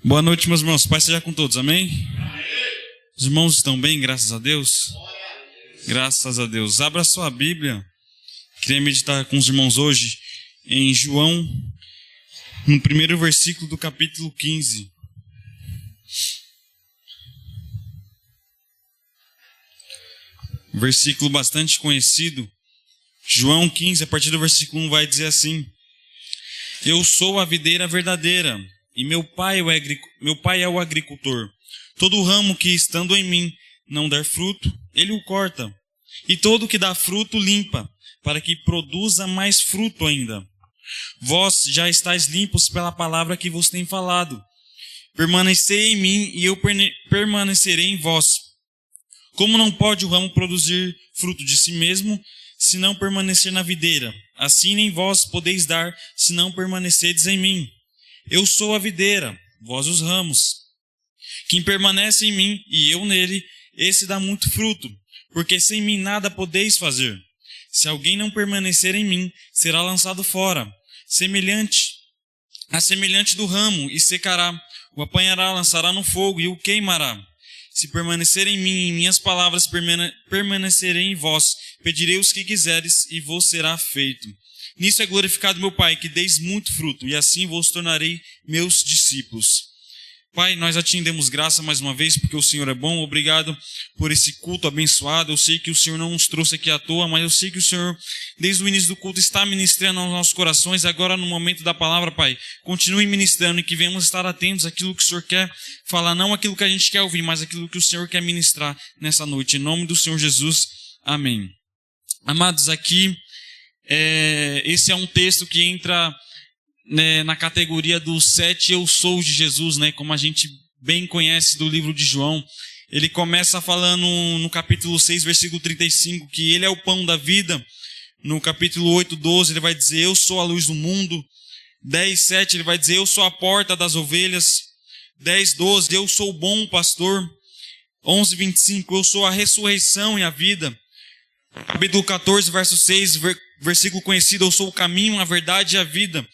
Boa noite, meus irmãos. Paz seja com todos, amém? Os irmãos estão bem, graças a Deus? Graças a Deus. Abra sua Bíblia. Queria meditar com os irmãos hoje em João, no primeiro versículo do capítulo 15. Versículo bastante conhecido. João 15, a partir do versículo 1, vai dizer assim: Eu sou a videira verdadeira, e meu pai é o agricultor. Todo ramo que, estando em mim, não der fruto, ele o corta. E todo que dá fruto, limpa, para que produza mais fruto ainda. Vós já estáis limpos pela palavra que vos tenho falado. Permanecei em mim, e eu permanecerei em vós. Como não pode o ramo produzir fruto de si mesmo, se não permanecer na videira, assim nem vós podeis dar, se não permanecerdes em mim. Eu sou a videira, vós os ramos. Quem permanece em mim e eu nele, esse dá muito fruto, porque sem mim nada podeis fazer. Se alguém não permanecer em mim, será lançado fora, semelhante do ramo, e secará. O apanhará, lançará no fogo e o queimará. Se permanecer em mim e em minhas palavras permanecerei em vós, pedirei os que quiseres e vos será feito. Nisso é glorificado meu Pai, que deis muito fruto, e assim vos tornarei meus discípulos. Pai, nós já te demos graça mais uma vez, porque o Senhor é bom. Obrigado por esse culto abençoado. Eu sei que o Senhor não nos trouxe aqui à toa, mas eu sei que o Senhor, desde o início do culto, está ministrando aos nossos corações. Agora, no momento da palavra, Pai, continue ministrando e que venhamos estar atentos àquilo que o Senhor quer falar, não aquilo que a gente quer ouvir, mas aquilo que o Senhor quer ministrar nessa noite. Em nome do Senhor Jesus, amém. Amados, aqui, esse é um texto que entra na categoria dos 7 eu sou de Jesus, né? Como a gente bem conhece do livro de João. Ele começa falando no capítulo 6, versículo 35, que ele é o pão da vida. No capítulo 8, 12, ele vai dizer, eu sou a luz do mundo. 10, 7, ele vai dizer, eu sou a porta das ovelhas. 10, 12, eu sou o bom pastor. 11, 25, eu sou a ressurreição e a vida. Capítulo 14, verso 6, versículo conhecido, eu sou o caminho, a verdade e a vida.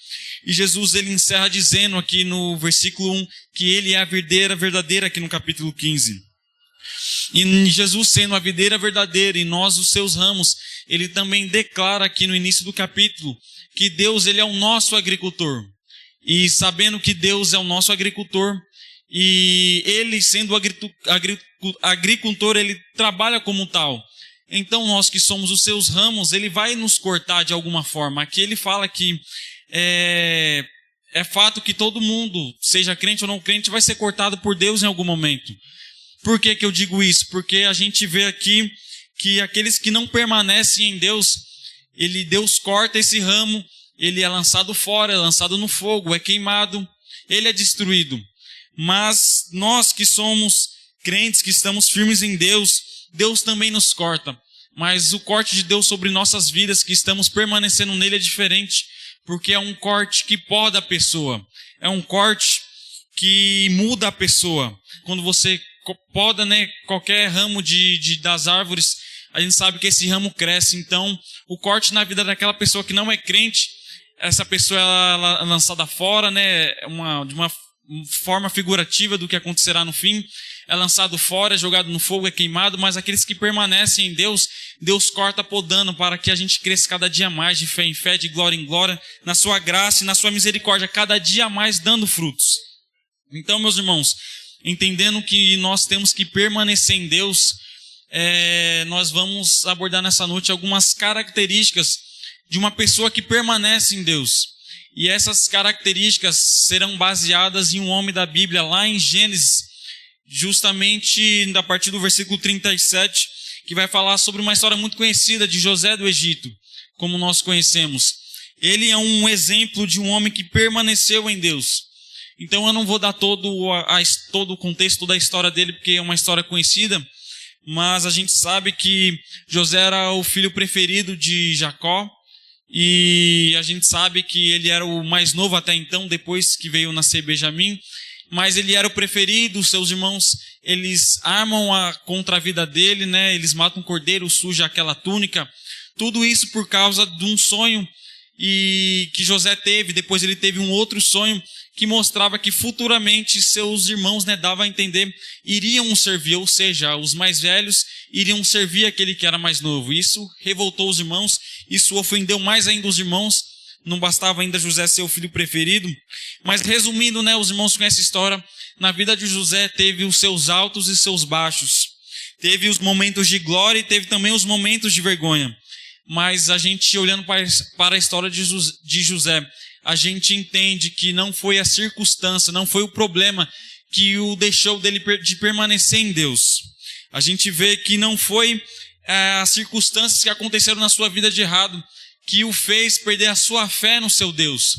E Jesus, ele encerra dizendo aqui no versículo 1, que ele é a videira verdadeira, aqui no capítulo 15. E Jesus sendo a videira verdadeira e nós os seus ramos, ele também declara aqui no início do capítulo, que Deus, ele é o nosso agricultor. E sabendo que Deus é o nosso agricultor, e ele sendo agricultor, ele trabalha como tal. Então nós que somos os seus ramos, ele vai nos cortar de alguma forma. Aqui ele fala que é fato que todo mundo, seja crente ou não crente, vai ser cortado por Deus em algum momento. Por que eu digo isso? Porque a gente vê aqui que aqueles que não permanecem em Deus, Deus corta esse ramo, ele é lançado fora, é lançado no fogo, é queimado, ele é destruído. Mas nós que somos crentes, que estamos firmes em Deus, Deus também nos corta. Mas o corte de Deus sobre nossas vidas, que estamos permanecendo nele, é diferente. Porque é um corte que poda a pessoa. É um corte que muda a pessoa. Quando você poda, né, qualquer ramo das árvores, a gente sabe que esse ramo cresce. Então, o corte na vida daquela pessoa que não é crente, essa pessoa ela é lançada fora, né, de uma forma figurativa do que acontecerá no fim. É lançado fora, é jogado no fogo, é queimado, mas aqueles que permanecem em Deus, Deus corta podando para que a gente cresça cada dia mais de fé em fé, de glória em glória, na sua graça e na sua misericórdia, cada dia mais dando frutos. Então, meus irmãos, entendendo que nós temos que permanecer em Deus, nós vamos abordar nessa noite algumas características de uma pessoa que permanece em Deus. E essas características serão baseadas em um homem da Bíblia, lá em Gênesis, justamente a partir do versículo 37, que vai falar sobre uma história muito conhecida de José do Egito, como nós conhecemos. Ele é um exemplo de um homem que permaneceu em Deus. Então eu não vou dar todo o contexto, toda a história dele, porque é uma história conhecida, mas a gente sabe que José era o filho preferido de Jacó, e a gente sabe que ele era o mais novo até então, depois que veio nascer Benjamim, mas ele era o preferido. Os seus irmãos, eles armam contra a vida dele, né? Eles matam um cordeiro, suja aquela túnica. Tudo isso por causa de um sonho que José teve. Depois ele teve um outro sonho que mostrava que futuramente seus irmãos, dava a entender, iriam o servir, ou seja, os mais velhos iriam servir aquele que era mais novo. Isso revoltou os irmãos, isso ofendeu mais ainda os irmãos. Não bastava ainda José ser o filho preferido. Mas resumindo, os irmãos conhecem a história. Na vida de José teve os seus altos e seus baixos. Teve os momentos de glória e teve também os momentos de vergonha. Mas a gente, olhando para a história de José, a gente entende que não foi a circunstância, não foi o problema que o deixou de permanecer em Deus. A gente vê que não foi as circunstâncias que aconteceram na sua vida de errado que o fez perder a sua fé no seu Deus.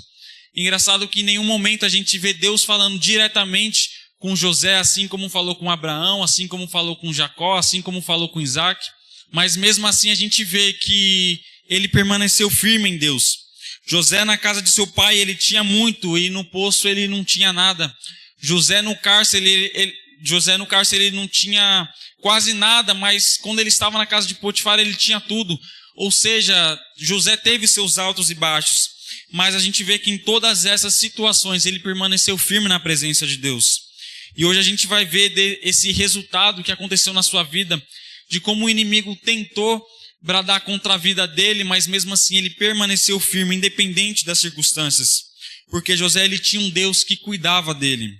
Engraçado que em nenhum momento a gente vê Deus falando diretamente com José, assim como falou com Abraão, assim como falou com Jacó, assim como falou com Isaac. Mas mesmo assim a gente vê que ele permaneceu firme em Deus. José na casa de seu pai ele tinha muito e no poço ele não tinha nada. José no cárcere ele não tinha quase nada, mas quando ele estava na casa de Potifar ele tinha tudo. Ou seja, José teve seus altos e baixos, mas a gente vê que em todas essas situações ele permaneceu firme na presença de Deus. E hoje a gente vai ver esse resultado que aconteceu na sua vida, de como o inimigo tentou bradar contra a vida dele, mas mesmo assim ele permaneceu firme, independente das circunstâncias, porque José ele tinha um Deus que cuidava dele.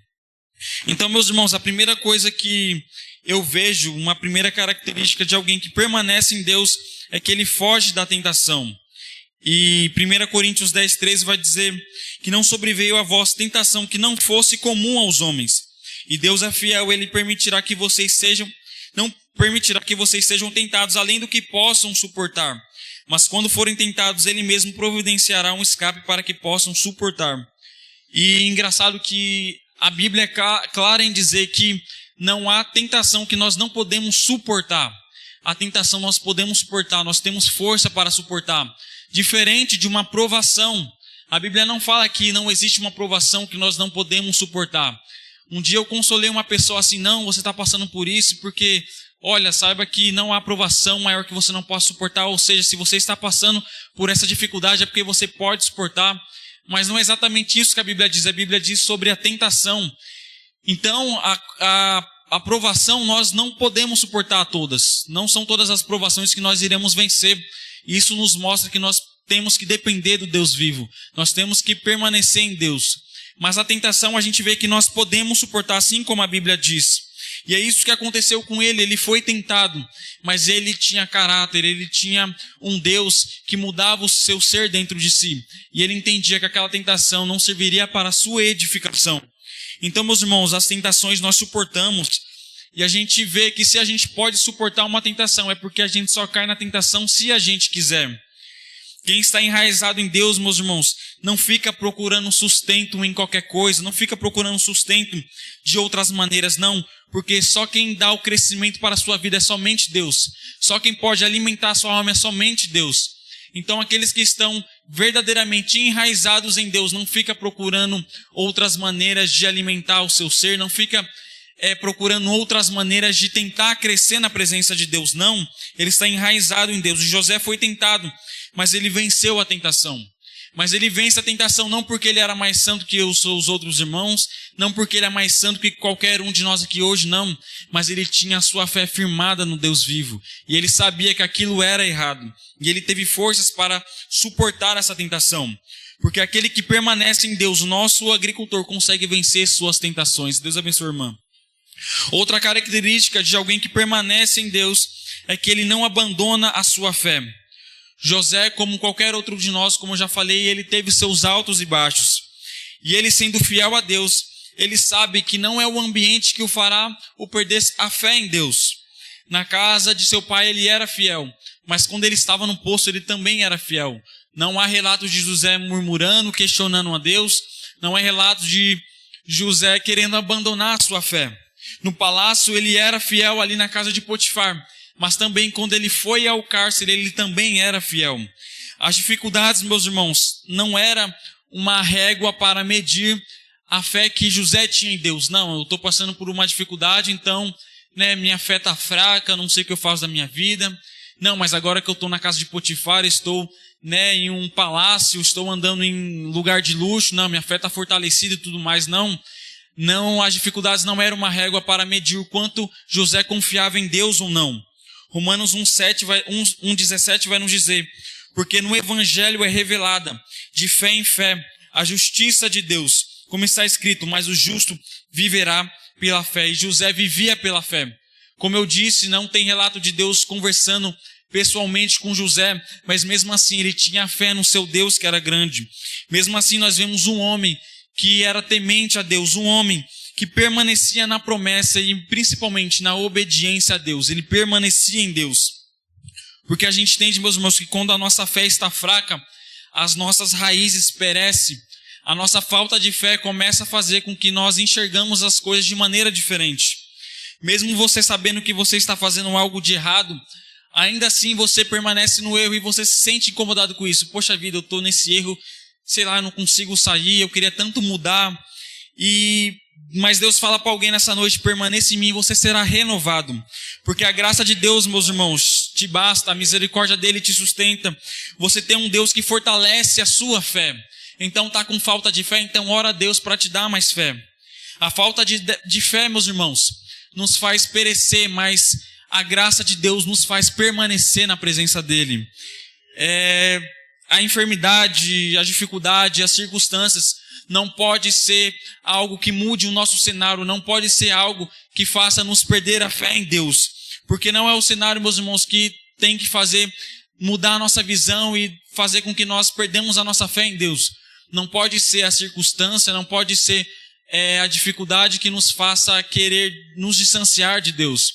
Então, meus irmãos, a primeira coisa que eu vejo, uma primeira característica de alguém que permanece em Deus, é que ele foge da tentação. E 1 Coríntios 10:13 vai dizer que não sobreveio a vós tentação que não fosse comum aos homens. E Deus é fiel, ele não permitirá que vocês sejam tentados além do que possam suportar. Mas quando forem tentados, ele mesmo providenciará um escape para que possam suportar. E engraçado que a Bíblia é clara em dizer que não há tentação que nós não podemos suportar. A tentação nós podemos suportar, nós temos força para suportar. Diferente de uma provação. A Bíblia não fala que não existe uma provação que nós não podemos suportar. Um dia eu consolei uma pessoa assim, não, você está passando por isso porque, olha, saiba que não há provação maior que você não possa suportar. Ou seja, se você está passando por essa dificuldade é porque você pode suportar. Mas não é exatamente isso que a Bíblia diz. A Bíblia diz sobre a tentação. Então, a provação nós não podemos suportar todas. Não são todas as provações que nós iremos vencer. Isso nos mostra que nós temos que depender do Deus vivo. Nós temos que permanecer em Deus. Mas a tentação a gente vê que nós podemos suportar, assim como a Bíblia diz. E é isso que aconteceu com ele. Ele foi tentado, mas ele tinha caráter, ele tinha um Deus que mudava o seu ser dentro de si. E ele entendia que aquela tentação não serviria para a sua edificação. Então, meus irmãos, as tentações nós suportamos. E a gente vê que se a gente pode suportar uma tentação, é porque a gente só cai na tentação se a gente quiser. Quem está enraizado em Deus, meus irmãos, não fica procurando sustento em qualquer coisa, não fica procurando sustento de outras maneiras, não. Porque só quem dá o crescimento para a sua vida é somente Deus. Só quem pode alimentar a sua alma é somente Deus. Então aqueles que estão verdadeiramente enraizados em Deus, não fica procurando outras maneiras de alimentar o seu ser, não fica procurando outras maneiras de tentar crescer na presença de Deus, não. Ele está enraizado em Deus. E José foi tentado, mas ele venceu a tentação. Mas ele vence a tentação não porque ele era mais santo que os outros irmãos, não porque ele é mais santo que qualquer um de nós aqui hoje, não. Mas ele tinha a sua fé firmada no Deus vivo. E ele sabia que aquilo era errado. E ele teve forças para suportar essa tentação. Porque aquele que permanece em Deus, o nosso agricultor, consegue vencer suas tentações. Deus abençoe, irmã. Outra característica de alguém que permanece em Deus é que ele não abandona a sua fé. José, como qualquer outro de nós, como eu já falei, ele teve seus altos e baixos. E ele, sendo fiel a Deus, ele sabe que não é o ambiente que o fará o perder a fé em Deus. Na casa de seu pai ele era fiel, mas quando ele estava no poço ele também era fiel. Não há relatos de José murmurando, questionando a Deus. Não há relatos de José querendo abandonar a sua fé. No palácio ele era fiel ali na casa de Potifar, mas também quando ele foi ao cárcere ele também era fiel. As dificuldades, meus irmãos, não era uma régua para medir a fé que José tinha em Deus. Não, eu estou passando por uma dificuldade, então minha fé está fraca, não sei o que eu faço da minha vida. Não, mas agora que eu estou na casa de Potifar, estou né, em um palácio, estou andando em lugar de luxo, não, minha fé está fortalecida e tudo mais, não. Não, as dificuldades não eram uma régua para medir o quanto José confiava em Deus ou não. Romanos 1,17 vai nos dizer: porque no Evangelho é revelada, de fé em fé, a justiça de Deus, como está escrito, mas o justo viverá pela fé. E José vivia pela fé. Como eu disse, não tem relato de Deus conversando pessoalmente com José, mas mesmo assim ele tinha fé no seu Deus que era grande. Mesmo assim nós vemos um homem que era temente a Deus, um homem que permanecia na promessa e principalmente na obediência a Deus. Ele permanecia em Deus. Porque a gente entende, meus irmãos, que quando a nossa fé está fraca, as nossas raízes perecem. A nossa falta de fé começa a fazer com que nós enxergamos as coisas de maneira diferente. Mesmo você sabendo que você está fazendo algo de errado, ainda assim você permanece no erro e você se sente incomodado com isso. Poxa vida, eu estou nesse erro, sei lá, eu não consigo sair, eu queria tanto mudar. Mas Deus fala para alguém nessa noite: permaneça em mim e você será renovado. Porque a graça de Deus, meus irmãos, te basta, a misericórdia dele te sustenta. Você tem um Deus que fortalece a sua fé. Então está com falta de fé, então ora a Deus para te dar mais fé. A falta de fé, meus irmãos, nos faz perecer, mas a graça de Deus nos faz permanecer na presença dele. A enfermidade, a dificuldade, as circunstâncias não pode ser algo que mude o nosso cenário, não pode ser algo que faça nos perder a fé em Deus. Porque não é o cenário, meus irmãos, que tem que fazer mudar a nossa visão e fazer com que nós perdemos a nossa fé em Deus. Não pode ser a circunstância, não pode ser a dificuldade que nos faça querer nos distanciar de Deus.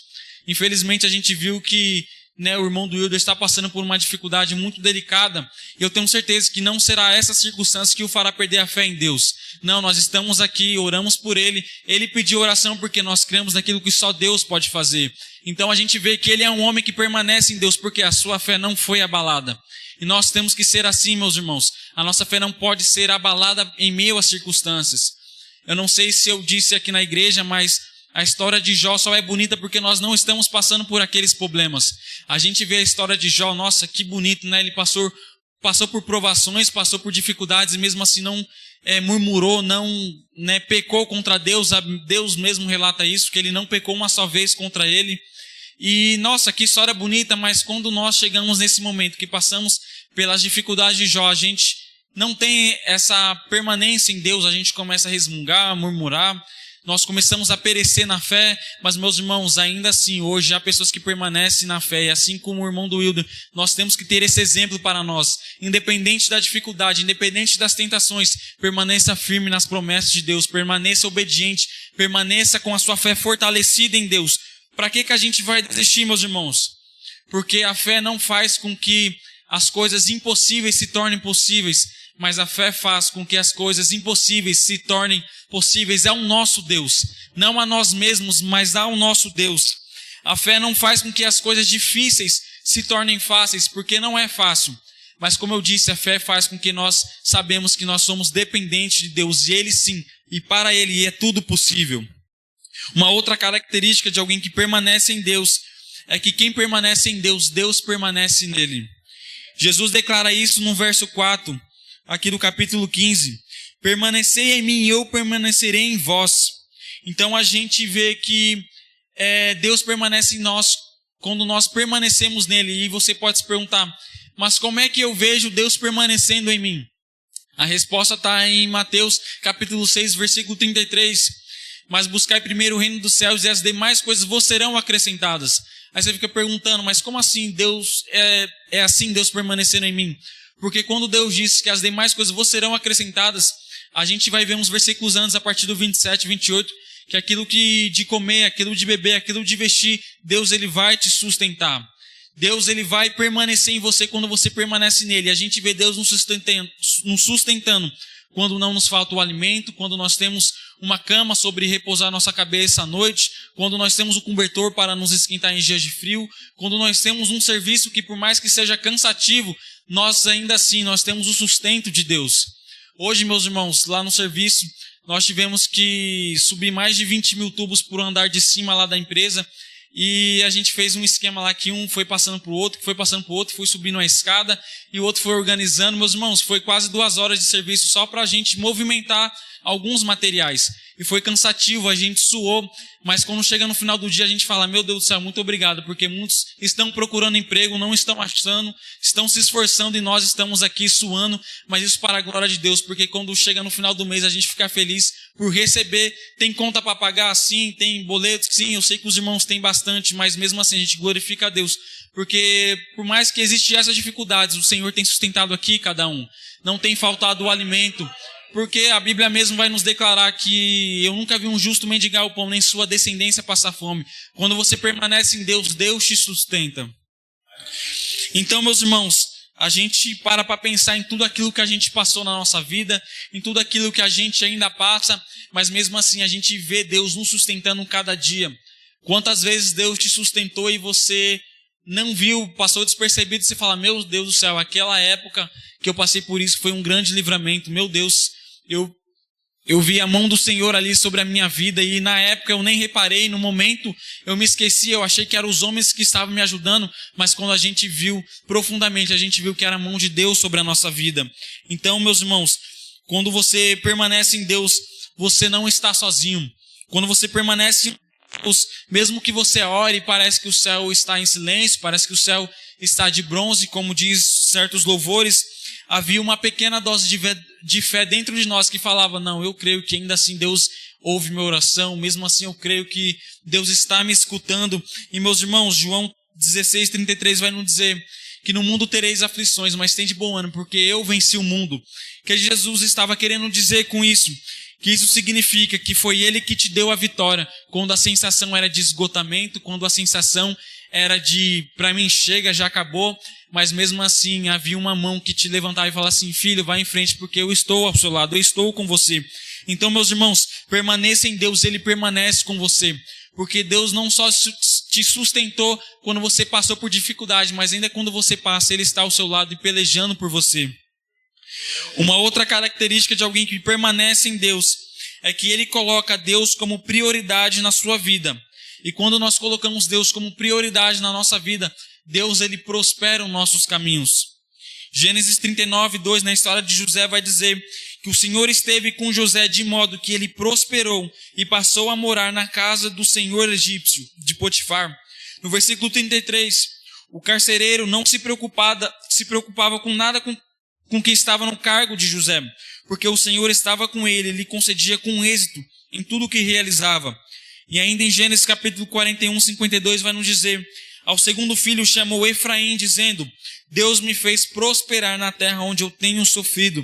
Infelizmente a gente viu que o irmão do Wilder está passando por uma dificuldade muito delicada. E eu tenho certeza que não será essa circunstância que o fará perder a fé em Deus. Não, nós estamos aqui, oramos por ele. Ele pediu oração porque nós cremos naquilo que só Deus pode fazer. Então a gente vê que ele é um homem que permanece em Deus porque a sua fé não foi abalada. E nós temos que ser assim, meus irmãos. A nossa fé não pode ser abalada em meio às circunstâncias. Eu não sei se eu disse aqui na igreja, mas a história de Jó só é bonita porque nós não estamos passando por aqueles problemas. A gente vê a história de Jó, nossa, que bonito, né? Ele passou por provações, passou por dificuldades e mesmo assim não murmurou, não pecou contra Deus. Deus mesmo relata isso, que ele não pecou uma só vez contra ele. E nossa, que história bonita, mas quando nós chegamos nesse momento que passamos pelas dificuldades de Jó, a gente não tem essa permanência em Deus, a gente começa a resmungar, a murmurar. Nós começamos a perecer na fé, mas meus irmãos, ainda assim, hoje há pessoas que permanecem na fé, e assim como o irmão do Wilder, nós temos que ter esse exemplo para nós. Independente da dificuldade, independente das tentações, permaneça firme nas promessas de Deus, permaneça obediente, permaneça com a sua fé fortalecida em Deus. Para que a gente vai desistir, meus irmãos? Porque a fé não faz com que as coisas impossíveis se tornem possíveis, mas a fé faz com que as coisas impossíveis se tornem possíveis ao nosso Deus. Não a nós mesmos, mas ao nosso Deus. A fé não faz com que as coisas difíceis se tornem fáceis, porque não é fácil. Mas como eu disse, a fé faz com que nós sabemos que nós somos dependentes de Deus. E Ele sim, e para Ele é tudo possível. Uma outra característica de alguém que permanece em Deus é que quem permanece em Deus, Deus permanece nele. Jesus declara isso no verso 4, aqui do capítulo 15. Permanecei em mim e eu permanecerei em vós. Então a gente vê que Deus permanece em nós quando nós permanecemos nele. E você pode se perguntar, mas como é que eu vejo Deus permanecendo em mim? A resposta está em Mateus capítulo 6, versículo 33. Mas buscai primeiro o reino dos céus e as demais coisas vos serão acrescentadas. Aí você fica perguntando, mas como assim Deus é assim, Deus permanecendo em mim? Porque quando Deus disse que as demais coisas vos serão acrescentadas, a gente vai ver uns versículos antes, a partir do 27, 28, que aquilo de comer, aquilo de beber, aquilo de vestir, Deus ele vai te sustentar. Deus ele vai permanecer em você quando você permanece nele. A gente vê Deus nos sustentando quando não nos falta o alimento, quando nós temos uma cama sobre repousar nossa cabeça à noite, quando nós temos o cobertor para nos esquentar em dias de frio, quando nós temos um serviço que por mais que seja cansativo, nós ainda assim, nós temos o sustento de Deus. Hoje, meus irmãos, lá no serviço, nós tivemos que subir mais de 20 mil tubos por andar de cima lá da empresa. e a gente fez um esquema lá que um foi passando para o outro, que foi passando para o outro, foi subindo a escada e o outro foi organizando. Meus irmãos, foi quase 2 horas de serviço só para a gente movimentar alguns materiais. E foi cansativo, a gente suou, mas quando chega no final do dia a gente fala, meu Deus do céu, muito obrigado, porque muitos estão procurando emprego, não estão achando, estão se esforçando e nós estamos aqui suando, mas isso para a glória de Deus, porque quando chega no final do mês a gente fica feliz por receber. Tem conta para pagar? Sim. Tem boletos? Sim. Eu sei que os irmãos têm bastante, mas mesmo assim a gente glorifica a Deus, porque por mais que existem essas dificuldades, o Senhor tem sustentado aqui cada um, não tem faltado o alimento. Porque a Bíblia mesmo vai nos declarar que eu nunca vi um justo mendigar o pão, nem sua descendência passar fome. Quando você permanece em Deus, Deus te sustenta. Então, meus irmãos, a gente para pensar em tudo aquilo que a gente passou na nossa vida, em tudo aquilo que a gente ainda passa, mas mesmo assim a gente vê Deus nos sustentando cada dia. Quantas vezes Deus te sustentou e você não viu, passou despercebido, e você fala, meu Deus do céu, aquela época que eu passei por isso foi um grande livramento, meu Deus, eu vi a mão do Senhor ali sobre a minha vida e na época eu nem reparei, no momento eu me esqueci, eu achei que eram os homens que estavam me ajudando, mas quando a gente viu profundamente, a gente viu que era a mão de Deus sobre a nossa vida. Então, meus irmãos, quando você permanece em Deus, você não está sozinho. Quando você permanece em Deus, mesmo que você ore, parece que o céu está em silêncio, parece que o céu está de bronze, como diz certos louvores, havia uma pequena dose de fé dentro de nós que falava, não, eu creio que ainda assim Deus ouve minha oração, mesmo assim eu creio que Deus está me escutando. E meus irmãos, João 16:33 vai nos dizer que no mundo tereis aflições, mas tem de bom ânimo, porque eu venci o mundo. Que Jesus estava querendo dizer com isso? Que isso significa que foi Ele que te deu a vitória, quando a sensação era de esgotamento, quando a sensação era de, para mim chega, já acabou, mas mesmo assim havia uma mão que te levantava e falava assim, filho, vai em frente porque eu estou ao seu lado, eu estou com você. Então, meus irmãos, permaneça em Deus, Ele permanece com você, porque Deus não só te sustentou quando você passou por dificuldade, mas ainda quando você passa, Ele está ao seu lado e pelejando por você. Uma outra característica de alguém que permanece em Deus é que ele coloca Deus como prioridade na sua vida. E quando nós colocamos Deus como prioridade na nossa vida, Deus ele prospera os nossos caminhos. Gênesis 39:2, na história de José, vai dizer que o Senhor esteve com José de modo que ele prosperou e passou a morar na casa do senhor egípcio, de Potifar. No versículo 33, o carcereiro não se preocupava com nada com que estava no cargo de José, porque o Senhor estava com ele, lhe concedia com êxito em tudo o que realizava. E ainda em Gênesis capítulo 41:52 vai nos dizer, ao segundo filho chamou Efraim, dizendo, Deus me fez prosperar na terra onde eu tenho sofrido.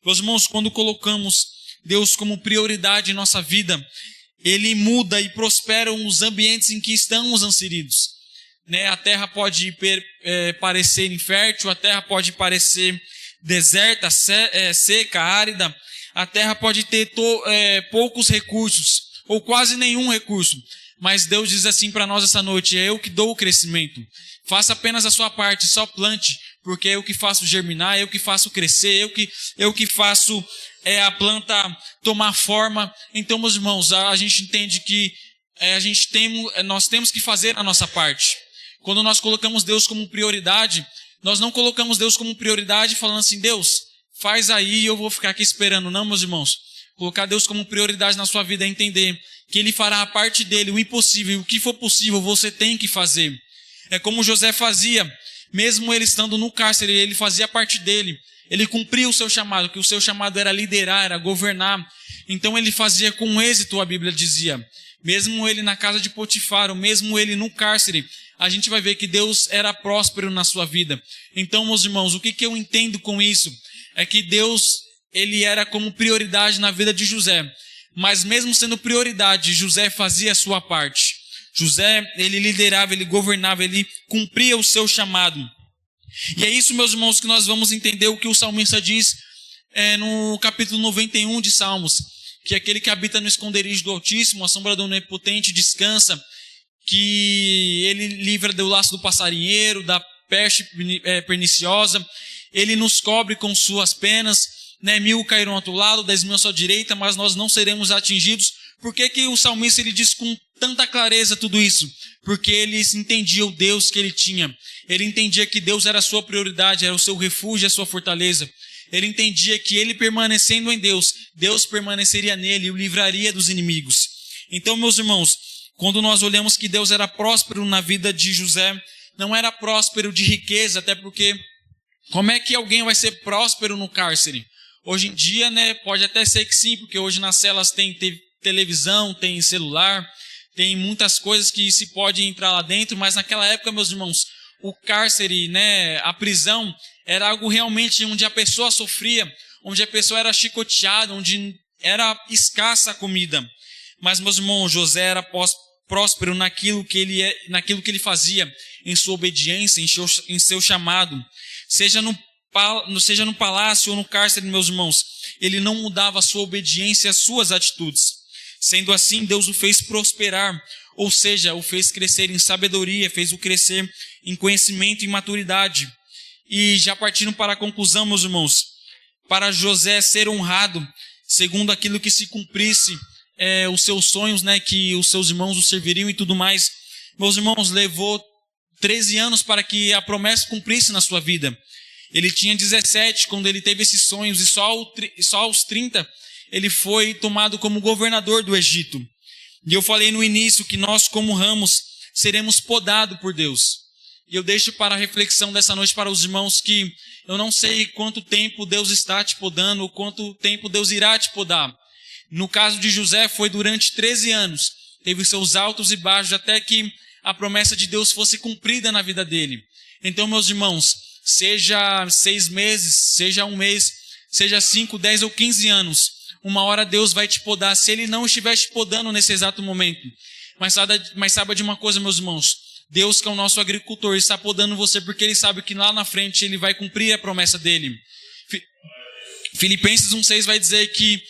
Meus irmãos, quando colocamos Deus como prioridade em nossa vida, Ele muda e prospera os ambientes em que estamos inseridos. A terra pode parecer infértil, a terra pode parecer deserta, seca, árida, a terra pode ter poucos recursos, ou quase nenhum recurso, mas Deus diz assim para nós essa noite, é eu que dou o crescimento, faça apenas a sua parte, só plante, porque é eu que faço germinar, é eu que faço crescer, eu que faço a planta tomar forma. Então, meus irmãos, a gente entende que nós temos que fazer a nossa parte. Quando nós colocamos Deus como prioridade, nós não colocamos Deus como prioridade falando assim, Deus, faz aí e eu vou ficar aqui esperando. Não, meus irmãos. Colocar Deus como prioridade na sua vida é entender que Ele fará a parte dele, o impossível, o que for possível, você tem que fazer. É como José fazia, mesmo ele estando no cárcere, ele fazia a parte dele. Ele cumpria o seu chamado, que o seu chamado era liderar, era governar. Então ele fazia com êxito, a Bíblia dizia. Mesmo ele na casa de Potifar, ou mesmo ele no cárcere, a gente vai ver que Deus era próspero na sua vida. Então, meus irmãos, o que eu entendo com isso? É que Deus, ele era como prioridade na vida de José. Mas mesmo sendo prioridade, José fazia a sua parte. José, ele liderava, ele governava, ele cumpria o seu chamado. E é isso, meus irmãos, que nós vamos entender o que o salmista diz no capítulo 91 de Salmos. Que aquele que habita no esconderijo do Altíssimo, a sombra do Onipotente, descansa. Que ele livra do laço do passarinheiro, da peste perniciosa. Ele nos cobre com suas penas. 1000 cairão ao outro lado, 10.000 à sua direita, mas nós não seremos atingidos. Por que o salmista ele diz com tanta clareza tudo isso? porque ele entendia o Deus que ele tinha. Ele entendia que Deus era a sua prioridade, era o seu refúgio, a sua fortaleza. Ele entendia que ele permanecendo em Deus, Deus permaneceria nele e o livraria dos inimigos. Então, meus irmãos, quando nós olhamos que Deus era próspero na vida de José, não era próspero de riqueza, até porque como é que alguém vai ser próspero no cárcere? Hoje em dia, né, pode até ser que sim, porque hoje nas celas tem televisão, tem celular, tem muitas coisas que se pode entrar lá dentro, mas naquela época, meus irmãos, o cárcere, né, a prisão, era algo realmente onde a pessoa sofria, onde a pessoa era chicoteada, onde era escassa a comida. Mas, meus irmãos, José era próspero naquilo que ele fazia, em sua obediência, em seu chamado. Seja no palácio ou no cárcere, meus irmãos, ele não mudava a sua obediência, as suas atitudes. Sendo assim, Deus o fez prosperar, ou seja, o fez crescer em sabedoria, fez o crescer em conhecimento e maturidade. E já partindo para a conclusão, meus irmãos, para José ser honrado, segundo aquilo que se cumprisse os seus sonhos, né, que os seus irmãos o serviriam e tudo mais. Meus irmãos, levou 13 anos para que a promessa cumprisse na sua vida. Ele tinha 17 quando ele teve esses sonhos, e só aos 30 ele foi tomado como governador do Egito. E eu falei no início que nós, como ramos, seremos podados por Deus. E eu deixo para a reflexão dessa noite para os irmãos que eu não sei quanto tempo Deus está te podando, ou quanto tempo Deus irá te podar. No caso de José, foi durante 13 anos. Teve seus altos e baixos até que a promessa de Deus fosse cumprida na vida dele. Então, meus irmãos, seja 6 meses, seja 1 mês, seja 5, 10 ou 15 anos, uma hora Deus vai te podar, se Ele não estiver te podando nesse exato momento. Mas saiba de uma coisa, meus irmãos, Deus, que é o nosso agricultor, está podando você porque Ele sabe que lá na frente Ele vai cumprir a promessa dEle. Filipenses 1,6 vai dizer que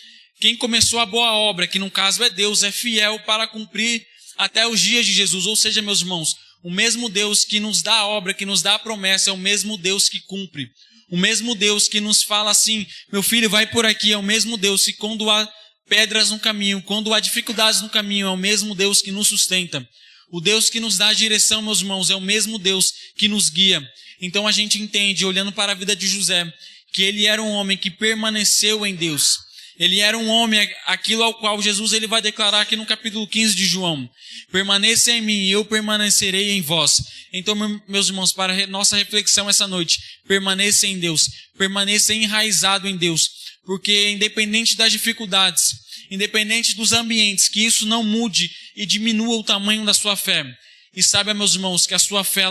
quem começou a boa obra, que no caso é Deus, é fiel para cumprir até os dias de Jesus. Ou seja, meus irmãos, o mesmo Deus que nos dá a obra, que nos dá a promessa, é o mesmo Deus que cumpre. O mesmo Deus que nos fala assim, meu filho, vai por aqui, é o mesmo Deus que quando há pedras no caminho, quando há dificuldades no caminho, é o mesmo Deus que nos sustenta. O Deus que nos dá a direção, meus irmãos, é o mesmo Deus que nos guia. Então a gente entende, olhando para a vida de José, que ele era um homem que permaneceu em Deus. Ele era um homem, aquilo ao qual Jesus ele vai declarar aqui no capítulo 15 de João. Permaneça em mim e eu permanecerei em vós. Então, meus irmãos, para nossa reflexão essa noite, permaneça em Deus. Permaneça enraizado em Deus. Porque independente das dificuldades, independente dos ambientes, que isso não mude e diminua o tamanho da sua fé. E saiba, meus irmãos, que a sua fé,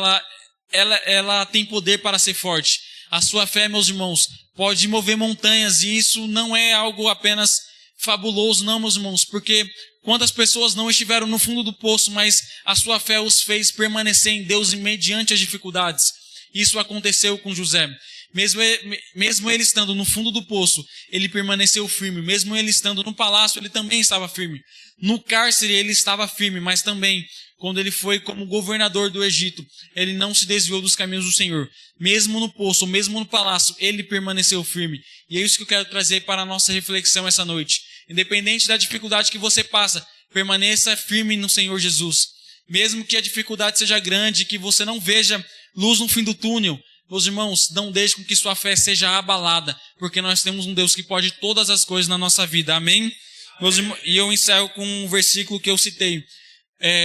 ela tem poder para ser forte. A sua fé, meus irmãos, pode mover montanhas, e isso não é algo apenas fabuloso, não, meus irmãos, porque quantas pessoas não estiveram no fundo do poço, mas a sua fé os fez permanecer em Deus mediante as dificuldades. Isso aconteceu com José. Mesmo ele estando no fundo do poço, ele permaneceu firme. Mesmo ele estando no palácio, ele também estava firme. No cárcere, ele estava firme, mas também, quando ele foi como governador do Egito, ele não se desviou dos caminhos do Senhor. Mesmo no poço, mesmo no palácio, ele permaneceu firme. E é isso que eu quero trazer para a nossa reflexão essa noite. Independente da dificuldade que você passa, permaneça firme no Senhor Jesus. Mesmo que a dificuldade seja grande, que você não veja luz no fim do túnel, meus irmãos, não deixe com que sua fé seja abalada, porque nós temos um Deus que pode todas as coisas na nossa vida. Amém? Meus irmãos, e eu encerro com um versículo que eu citei.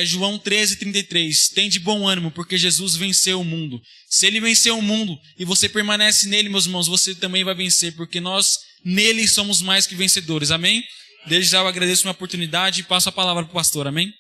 João 13:33, tem de bom ânimo, porque Jesus venceu o mundo. Se Ele venceu o mundo e você permanece nele, meus irmãos, você também vai vencer, porque nós nele somos mais que vencedores. Amém? Desde já eu agradeço a minha oportunidade e passo a palavra para o pastor. Amém?